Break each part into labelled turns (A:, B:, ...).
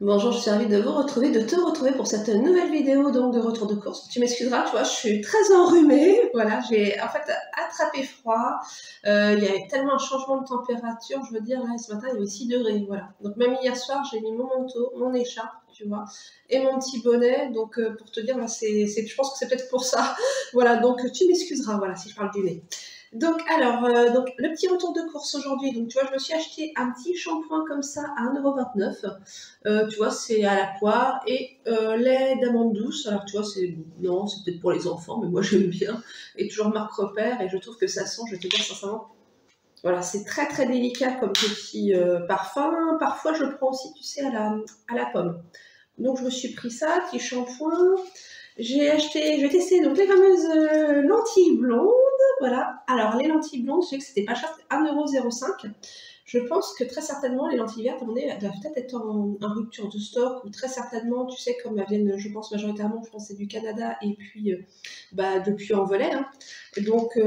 A: Bonjour, je suis ravie de vous retrouver, de te retrouver pour cette nouvelle vidéo donc de retour de course. Tu m'excuseras, tu vois, je suis très enrhumée. Voilà, j'ai en fait attrapé froid. Il y a tellement un changement de température, je veux dire, là, ce matin, il y avait 6 degrés. Voilà. Donc même hier soir, j'ai mis mon manteau, mon écharpe, tu vois, et mon petit bonnet. Donc pour te dire, là, je pense que c'est peut-être pour ça. Voilà, donc tu m'excuseras, voilà, si je parle du nez. Donc, alors, donc, le petit retour de course aujourd'hui. Donc, tu vois, je me suis acheté un petit shampoing comme ça à 1,29 €. Tu vois, c'est à la poire et lait d'amande douce. Alors, tu vois, non, c'est peut-être pour les enfants, mais moi j'aime bien. Et toujours marque repère. Et je trouve que ça sent, je vais te dire sincèrement, voilà, c'est très très délicat comme petit parfum. Parfois, je le prends aussi, tu sais, à la pomme. Donc, je me suis pris ça, petit shampoing. J'ai testé donc les fameuses lentilles blondes. Voilà. Alors, les lentilles blondes, je sais que c'était pas cher, c'était 1,05 €. Je pense que très certainement, les lentilles vertes, à mon avis, elles doivent peut-être être en rupture de stock, ou très certainement, tu sais, comme elles viennent, je pense majoritairement, je pense c'est du Canada, et puis depuis en volet. Hein. Et donc,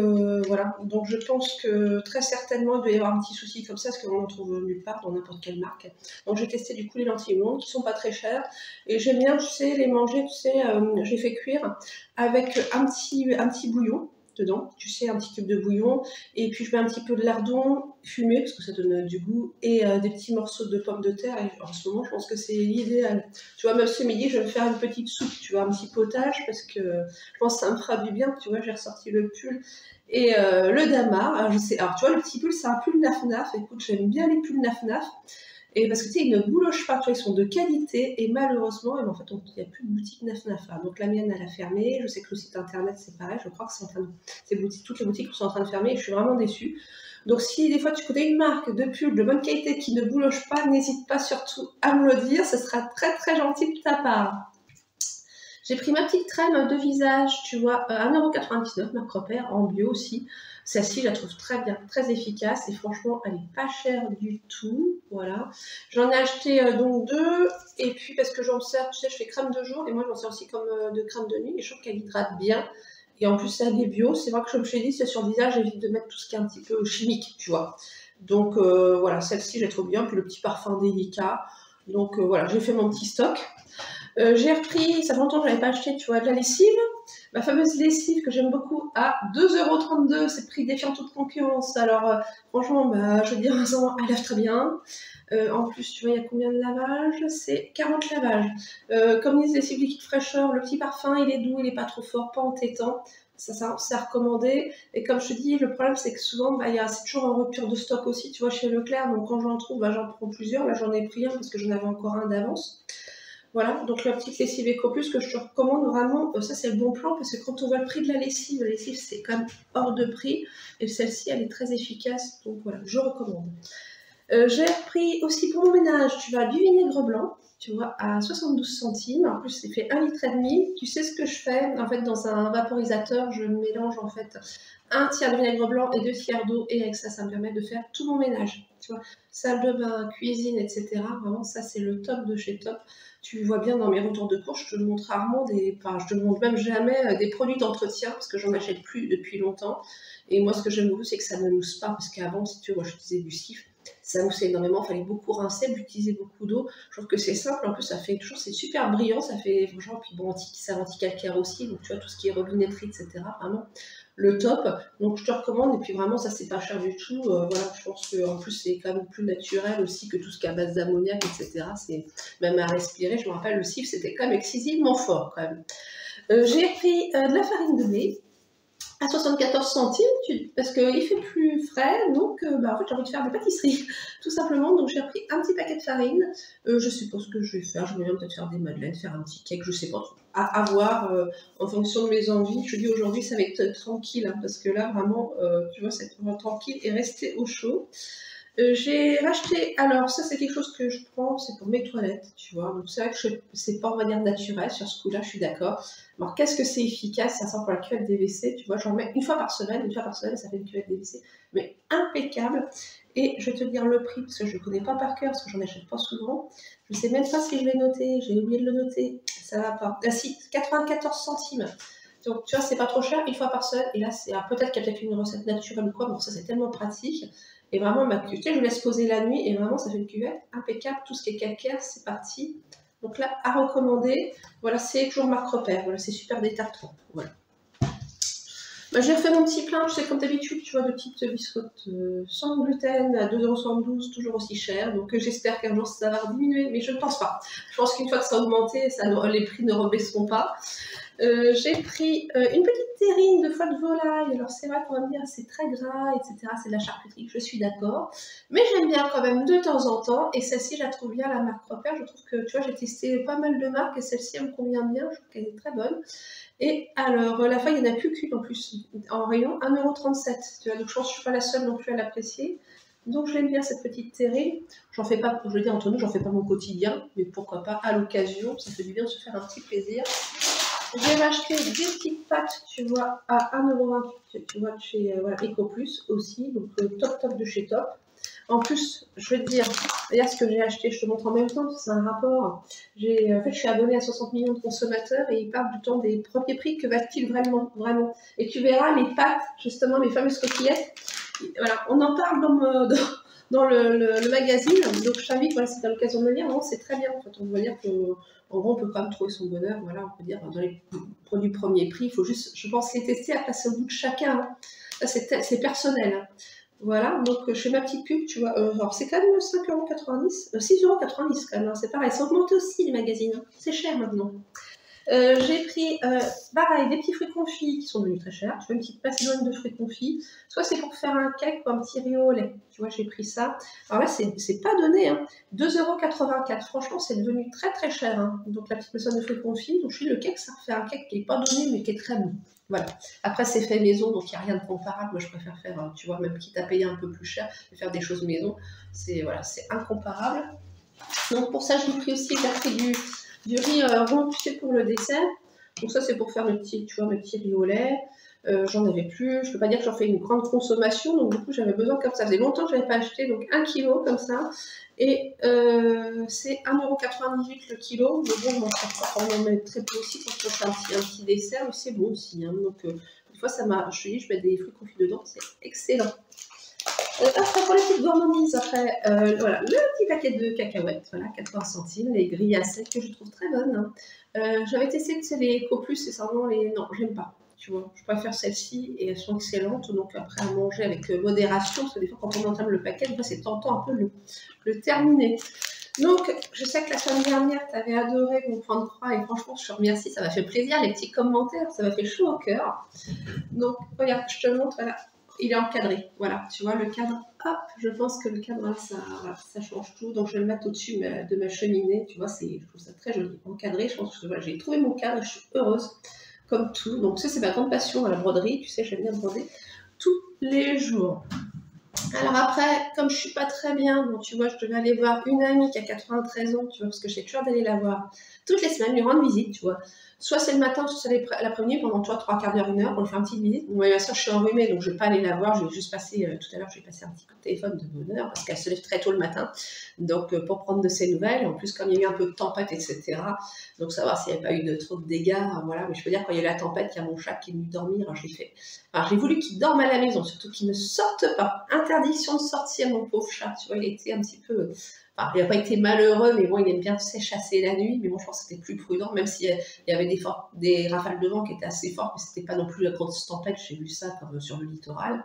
A: voilà. Donc, je pense que très certainement, il doit y avoir un petit souci comme ça, parce qu'on en trouve nulle part, dans n'importe quelle marque. Donc, j'ai testé du coup les lentilles blondes, qui sont pas très chères. Et j'aime bien, tu sais, les manger, tu sais, j'ai fait cuire avec un petit bouillon dedans, tu sais, un petit cube de bouillon, et puis je mets un petit peu de lardon fumé, parce que ça donne du goût, et des petits morceaux de pommes de terre, et en ce moment, je pense que c'est l'idéal. Tu vois, même ce midi, je vais me faire une petite soupe, tu vois, un petit potage, parce que je pense que ça me fera du bien, tu vois, j'ai ressorti le pull, et le damar, alors, alors tu vois, le petit pull, c'est un pull naf-naf, écoute, j'aime bien les pulls naf-naf, et parce que tu sais, ils ne boulochent pas, tu vois, ils sont de qualité, et malheureusement, il n'y a plus de boutique Naf Nafa. Donc la mienne, elle a fermé. Je sais que le site internet, c'est pareil. Je crois que toutes les boutiques sont en train de fermer, et je suis vraiment déçue. Donc si des fois tu connais une marque de pull de bonne qualité qui ne bouloche pas, n'hésite pas surtout à me le dire. Ce sera très très gentil de ta part. J'ai pris ma petite crème de visage, tu vois, 1,99 €, marque repère, en bio aussi. Celle-ci, je la trouve très bien, très efficace, et franchement, elle n'est pas chère du tout. Voilà. J'en ai acheté donc deux, et puis parce que j'en sers, tu sais, je fais crème de jour, et moi j'en sers aussi comme de crème de nuit, et je trouve qu'elle hydrate bien. Et en plus, ça est bio. C'est vrai que, comme je t'ai dit, c'est sur le visage, j'évite de mettre tout ce qui est un petit peu chimique, tu vois. Donc voilà, celle-ci, je la trouve bien. Puis le petit parfum délicat. Donc voilà, j'ai fait mon petit stock. J'ai repris, ça fait longtemps que je n'avais pas acheté, tu vois, de la lessive. Ma fameuse lessive que j'aime beaucoup à 2,32 €, c'est prix défiant toute concurrence. Alors, franchement, bah, je veux dire, elle lave très bien. En plus, tu vois, il y a combien de lavages? C'est 40 lavages. Comme disent les lessives liquide fraîcheur, le petit parfum, il est doux, il n'est pas trop fort, pas entêtant. Ça c'est à recommander. Et comme je te dis, le problème, c'est que souvent, bah, c'est toujours en rupture de stock aussi, tu vois, chez Leclerc. Donc, quand j'en trouve, bah, j'en prends plusieurs. Là, j'en ai pris un parce que j'en avais encore un d'avance. Voilà, donc la petite lessive EcoPlus que je te recommande vraiment, ça c'est le bon plan, parce que quand on voit le prix de la lessive c'est quand même hors de prix, et celle-ci elle est très efficace, donc voilà, je recommande. J'ai pris aussi pour mon ménage, tu vois, du vinaigre blanc, tu vois, à 72 centimes, en plus c'est fait 1,5 litre. Tu sais ce que je fais, en fait dans un vaporisateur, je mélange en fait un tiers de vinaigre blanc et 2 tiers d'eau, et avec ça, ça me permet de faire tout mon ménage, tu vois, salle de bain, cuisine, etc. Vraiment, ça c'est le top de chez top. Tu vois bien dans mes retours de course, je te montre rarement enfin, je te montre même jamais des produits d'entretien, parce que j'en achète plus depuis longtemps. Et moi, ce que j'aime beaucoup, c'est que ça ne mousse pas, parce qu'avant, si tu vois, j'utilisais du Cif, ça moussait énormément, il fallait beaucoup rincer, utiliser beaucoup d'eau. Je trouve que c'est simple, en plus ça fait toujours, c'est super brillant, ça fait franchement, puis bon, c'est anti-calcaire aussi, donc tu vois, tout ce qui est robinetterie, etc. Vraiment le top. Donc je te recommande, et puis vraiment, ça c'est pas cher du tout. Voilà, je pense qu'en plus c'est quand même plus naturel aussi que tout ce qui est à base d'ammoniac, etc. C'est même à respirer. Je me rappelle, le Cif, c'était quand même excessivement fort quand même. J'ai pris de la farine de blé à 74 centimes, parce qu'il fait plus frais, donc en fait j'ai envie de faire des pâtisseries, tout simplement. Donc j'ai pris un petit paquet de farine. Je sais pas ce que je vais faire, je vais peut-être faire des madeleines, faire un petit cake, je sais pas trop. À voir en fonction de mes envies. Je dis aujourd'hui ça va être tranquille, hein, parce que là vraiment, tu vois, c'est tranquille et rester au chaud. J'ai racheté, alors ça c'est quelque chose que je prends, c'est pour mes toilettes, tu vois. Donc c'est vrai que c'est pas, on va dire, naturel sur ce coup-là, je suis d'accord. Alors qu'est-ce que c'est efficace, ça sent pour la cuvette des WC, tu vois, j'en mets une fois par semaine, ça fait une cuvette des WC, mais impeccable. Et je vais te dire le prix, parce que je ne connais pas par cœur, parce que j'en achète pas souvent. Je sais même pas si je l'ai noté, j'ai oublié de le noter, ça va pas. Ah si, 94 centimes. Donc tu vois, c'est pas trop cher, une fois par semaine, et là c'est peut-être qu'il y a peut-être une recette naturelle ou quoi, bon ça c'est tellement pratique. Et vraiment, ma cuvette, je laisse poser la nuit et vraiment, ça fait une cuvette impeccable. Tout ce qui est calcaire, c'est parti. Donc là, à recommander. Voilà, c'est toujours marque repère. Voilà, c'est super détartrant. Voilà. Bah, j'ai refait mon petit plein, tu sais, comme d'habitude, tu vois, de petites biscottes sans gluten à 2,72 €, toujours aussi cher. Donc j'espère qu'un jour ça va diminuer, mais je ne pense pas. Je pense qu'une fois que ça a augmenté, les prix ne rebaisseront pas. J'ai pris une petite terrine de foie de volaille. Alors c'est vrai qu'on va me dire c'est très gras, etc. C'est de la charcuterie, je suis d'accord. Mais j'aime bien quand même de temps en temps. Et celle-ci, je la trouve bien, la marque repère. Je trouve que, tu vois, j'ai testé pas mal de marques et celle-ci, elle me convient bien. Je trouve qu'elle est très bonne. Et alors, la fois, il n'y en a plus qu'une en plus, en rayon 1,37 €. Tu vois, donc je pense que je ne suis pas la seule non plus à l'apprécier. Donc j'aime bien cette petite terrine. J'en fais pas, je veux dire entre nous, j'en fais pas mon quotidien, mais pourquoi pas à l'occasion, ça fait du bien de se faire un petit plaisir. J'ai acheté des petites pâtes, tu vois, à 1,28 €, tu vois, de chez voilà, EcoPlus aussi, donc top de chez Top. En plus, je vais te dire, regarde ce que j'ai acheté, je te montre en même temps, c'est un rapport. En fait, je suis abonnée à 60 millions de consommateurs et ils parlent du temps des premiers prix, que va-t-il vraiment, vraiment. Et tu verras les pâtes, justement, mes fameuses coquillettes, voilà, on en parle dans le magazine, donc je t'invite, voilà, si tu as l'occasion de le lire, c'est très bien. En fait, on va dire que, en gros, on peut quand même trouver son bonheur, voilà, on peut dire, dans les produits premier prix, il faut juste, je pense, les tester à passer au bout de chacun. Hein. Là, c'est personnel. Hein. Voilà, donc je fais ma petite pub, tu vois. Alors c'est quand même 5,90 €, 6,90 € quand même, hein, c'est pareil, ça augmente aussi les magazines, hein. C'est cher maintenant. J'ai pris, pareil, des petits fruits confits qui sont devenus très chers. Je fais une petite macédoine de fruits confits. Soit c'est pour faire un cake ou un petit riz au lait. Tu vois, j'ai pris ça. Alors là, c'est pas donné, hein. 2,84 €. Franchement, c'est devenu très très cher. Hein. Donc la petite macédoine de fruits confits. Donc je fais le cake, ça fait un cake qui n'est pas donné, mais qui est très bon. Voilà. Après, c'est fait maison, donc il n'y a rien de comparable. Moi, je préfère faire, tu vois, même quitte à payer un peu plus cher, faire des choses maison. Voilà, c'est incomparable. Donc pour ça, j'ai pris aussi, j'ai pris du riz rond, tu sais, pour le dessert. Donc ça, c'est pour faire mes petits, tu vois, mes petits riz au lait. J'en avais plus. Je peux pas dire que j'en fais une grande consommation. Donc du coup, j'avais besoin comme ça. Ça faisait longtemps que je n'avais pas acheté. Donc 1 kg comme ça. Et c'est 1,98 € le kilo. Mais bon, on en met très peu aussi quand on fait un petit dessert. Mais c'est bon aussi. Hein. Donc une fois, ça m'a. Je te dis, je mets des fruits confits dedans. C'est excellent. Après, pour les petites gourmandises, après, voilà, le petit paquet de cacahuètes, voilà, 80 centimes, les grilles à sec que je trouve très bonnes. Hein. J'avais testé, tu sais, les EcoPlus, c'est vraiment les. Non, j'aime pas. Tu vois, je préfère celles-ci et elles sont excellentes. Donc, après, à manger avec modération, parce que des fois, quand on entame le paquet, des fois, c'est tentant un peu le terminer. Donc, je sais que la semaine dernière, tu avais adoré mon point de croix et franchement, je te remercie, ça m'a fait plaisir, les petits commentaires, ça m'a fait chaud au cœur. Donc, regarde, je te montre, voilà. Il est encadré, voilà, tu vois le cadre, hop, je pense que le cadre, là, ça change tout, donc je vais le mettre au-dessus de ma cheminée, tu vois, je trouve ça très joli, encadré, je pense que voilà, j'ai trouvé mon cadre et je suis heureuse, comme tout, donc ça c'est ma grande passion à la broderie, tu sais, j'aime bien broder tous les jours. Alors après, comme je suis pas très bien, donc tu vois, je devais aller voir une amie qui a 93 ans, tu vois, parce que j'ai toujours d'aller la voir toutes les semaines, lui rendre visite, tu vois. Soit c'est le matin, soit c'est l'après-midi, pendant toi 3/4 d'heure, 1 heure, on lui fait une petite visite. Bon, bien sûr, je suis enrhumée, donc je ne vais pas aller la voir, je vais juste passer, tout à l'heure, je vais passer un petit coup de téléphone de bonne heure, parce qu'elle se lève très tôt le matin, donc pour prendre de ses nouvelles, en plus, comme il y a eu un peu de tempête, etc., donc savoir s'il n'y avait pas eu trop de dégâts, voilà, mais je peux dire, quand il y a eu la tempête, il y a mon chat qui est venu dormir, alors j'ai voulu qu'il dorme à la maison, surtout qu'il ne sorte pas. Interdiction de sortir, mon pauvre chat. Tu vois, il était un petit peu. Enfin, il n'a pas été malheureux, mais bon, il aime bien chasser la nuit. Mais bon, je pense que c'était plus prudent, même s'il y avait des rafales de vent qui étaient assez fortes, mais c'était pas non plus la grosse tempête. J'ai vu ça comme sur le littoral.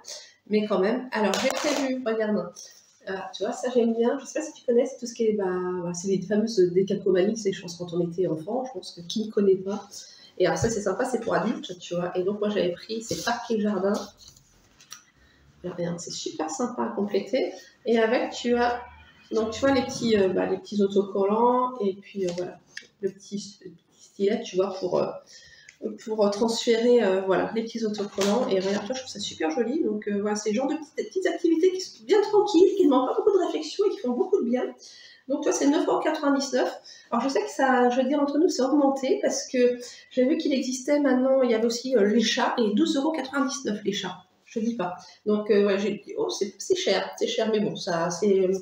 A: Mais quand même. Alors, j'ai prévu, regarde. Tu vois, ça j'aime bien. Je ne sais pas si tu connais, c'est tout ce qui est. C'est les fameuses décalcomanies, c'est, je pense, quand on était enfant. Je pense que qui ne connaît pas. Et alors, ça, c'est sympa, c'est pour adultes, tu vois. Et donc, moi, j'avais pris, c'est Parquet Jardin. C'est super sympa à compléter. Et avec, tu as, donc tu vois les petits autocollants et puis voilà, le petit stylet, tu vois, pour transférer voilà, les petits autocollants. Et regarde, toi, je trouve ça super joli. Donc voilà, c'est le genre de petites activités qui sont bien tranquilles, qui ne demandent pas beaucoup de réflexion et qui font beaucoup de bien. Donc toi, c'est 9,99 €. Alors je sais que ça, je veux dire entre nous, c'est augmenté parce que j'ai vu qu'il existait maintenant, il y avait aussi les chats et 12,99 € les chats. Je te dis pas. Donc ouais, j'ai dit, oh, c'est cher, mais bon, ça,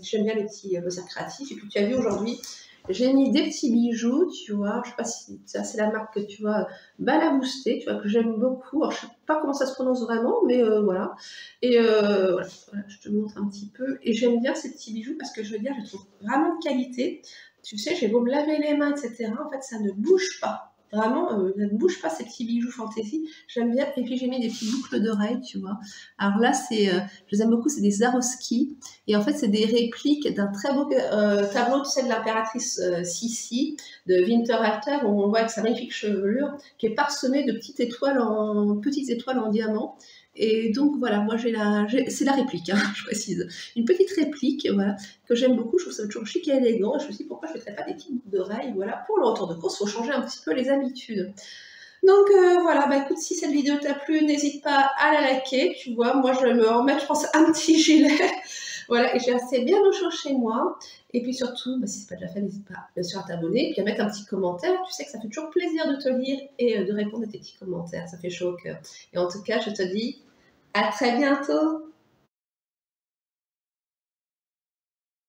A: j'aime bien les petits loisirs créatifs. Et puis tu as vu aujourd'hui, J'ai mis des petits bijoux, tu vois. Je sais pas si ça c'est la marque que tu vois, Balaboosté, tu vois, que j'aime beaucoup. Alors, je sais pas comment ça se prononce vraiment, mais voilà. Et voilà, voilà, je te montre un petit peu. Et j'aime bien ces petits bijoux parce que je veux dire, je les trouve vraiment de qualité. Tu sais, j'ai beau me laver les mains, etc. En fait, ça ne bouge pas. Vraiment, ça ne bouge pas ces petits bijoux fantaisie. J'aime bien. Et puis j'ai mis des petites boucles d'oreilles, tu vois. Alors là, je les aime beaucoup, c'est des Swarovski. Et en fait, c'est des répliques d'un très beau tableau, tu sais, de l'impératrice Sissi, de Winterhalter, où on voit avec sa magnifique chevelure, qui est parsemée de petites étoiles en diamant. Et donc voilà, moi c'est la réplique, hein, je précise. Une petite réplique, voilà, que j'aime beaucoup, je trouve ça toujours chic et élégant. Et je me suis dit pourquoi je ne mettrais pas des petites boucles d'oreilles, voilà, pour le retour de course, il faut changer un petit peu les habitudes. Donc voilà, bah écoute, si cette vidéo t'a plu, n'hésite pas à la liker, tu vois, moi je vais me remettre, je pense, un petit gilet, voilà, et j'ai assez bien au chaud chez moi, et puis surtout, bah, si c'est pas déjà fait, n'hésite pas bien sûr à t'abonner, puis à mettre un petit commentaire, tu sais que ça fait toujours plaisir de te lire et de répondre à tes petits commentaires, ça fait chaud au cœur. Et en tout cas, je te dis à très bientôt.